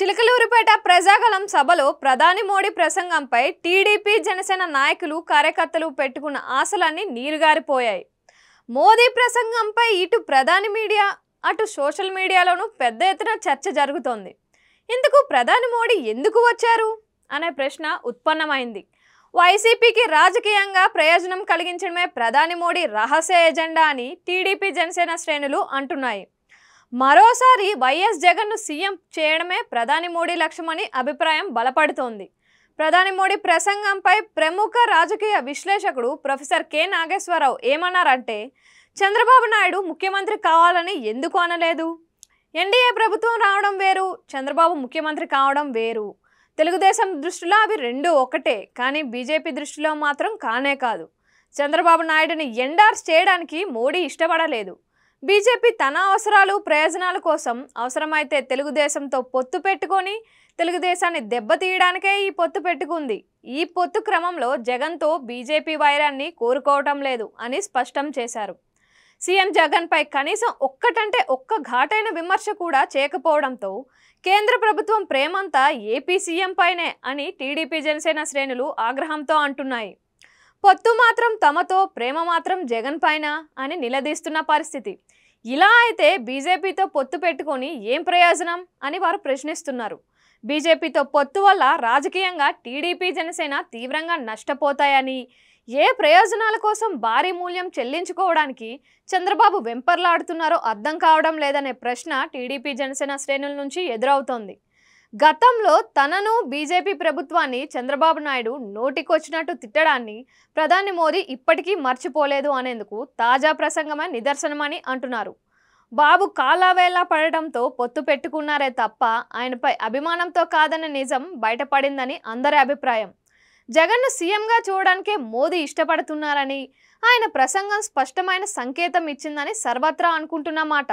చిలకలూరిపేట ప్రజాగలం సభలో ప్రధాని మోడీ ప్రసంగంపై టీడీపీ జనసేన నాయకులు కార్యకర్తలు పెట్టుకున్న ఆశలన్నీ నీరుగారిపోయాయి. మోదీ ప్రసంగంపై ఇటు ప్రధాని మీడియా అటు సోషల్ మీడియాలోనూ పెద్ద ఎత్తున చర్చ జరుగుతోంది. ఇందుకు ప్రధాని మోడీ ఎందుకు వచ్చారు అనే ప్రశ్న ఉత్పన్నమైంది. వైసీపీకి రాజకీయంగా ప్రయోజనం కలిగించడమే ప్రధాని మోడీ రహస్య ఎజెండా అని టీడీపీ జనసేన శ్రేణులు అంటున్నాయి. మరోసారి వైఎస్ జగన్ను సీఎం చేయడమే ప్రధాని మోడీ లక్ష్యమని అభిప్రాయం బలపడుతోంది. ప్రధాని మోడీ ప్రసంగంపై ప్రముఖ రాజకీయ విశ్లేషకుడు ప్రొఫెసర్ కె నాగేశ్వరరావు ఏమన్నారంటే, చంద్రబాబు నాయుడు ముఖ్యమంత్రి కావాలని ఎందుకు అనలేదు? ఎన్డీఏ ప్రభుత్వం రావడం వేరు, చంద్రబాబు ముఖ్యమంత్రి కావడం వేరు. తెలుగుదేశం దృష్టిలో అవి రెండు ఒకటే, కానీ బీజేపీ దృష్టిలో మాత్రం కానే కాదు. చంద్రబాబు నాయుడుని ఎండార్స్ చేయడానికి మోడీ ఇష్టపడలేదు. బీజేపీ తన అవసరాలు ప్రయోజనాల కోసం అవసరమైతే తెలుగుదేశంతో పొత్తు పెట్టుకొని తెలుగుదేశాన్ని దెబ్బతీయడానికే ఈ పొత్తు పెట్టుకుంది. ఈ పొత్తు క్రమంలో జగన్తో బీజేపీ వైరాన్ని కోరుకోవటం లేదు అని స్పష్టం చేశారు. సీఎం జగన్పై కనీసం ఒక్కటంటే ఒక్క ఘాటైన విమర్శ కూడా చేయకపోవడంతో కేంద్ర ప్రభుత్వం ప్రేమంతా ఏపీ సీఎం పైనే అని టీడీపీ జనసేన శ్రేణులు ఆగ్రహంతో అంటున్నాయి. పొత్తు మాత్రం తమతో, ప్రేమ మాత్రం జగన్ పైన అని నిలదీస్తున్న పరిస్థితి. ఇలా అయితే బీజేపీతో పొత్తు పెట్టుకొని ఏం ప్రయోజనం అని వారు ప్రశ్నిస్తున్నారు. బీజేపీతో పొత్తు వల్ల రాజకీయంగా టీడీపీ జనసేన తీవ్రంగా నష్టపోతాయని, ఏ ప్రయోజనాల కోసం భారీ మూల్యం చెల్లించుకోవడానికి చంద్రబాబు వెంపర్లాడుతున్నారో అర్థం కావడం లేదనే ప్రశ్న టీడీపీ జనసేన శ్రేణుల నుంచి ఎదురవుతోంది. గతంలో తనను, బీజేపీ ప్రభుత్వాన్ని చంద్రబాబు నాయుడు నోటికొచ్చినట్టు తిట్టడాన్ని ప్రధాని మోదీ ఇప్పటికీ మర్చిపోలేదు అనేందుకు తాజా ప్రసంగమే నిదర్శనమని అంటున్నారు. బాబు కాలావేళ పడటంతో పొత్తు పెట్టుకున్నారే తప్ప ఆయనపై అభిమానంతో కాదనే నిజం బయటపడిందని అందరి అభిప్రాయం. జగన్ను సీఎంగా చూడడానికే మోదీ ఇష్టపడుతున్నారని ఆయన ప్రసంగం స్పష్టమైన సంకేతం ఇచ్చిందని సర్వత్రా అనుకుంటున్నమాట.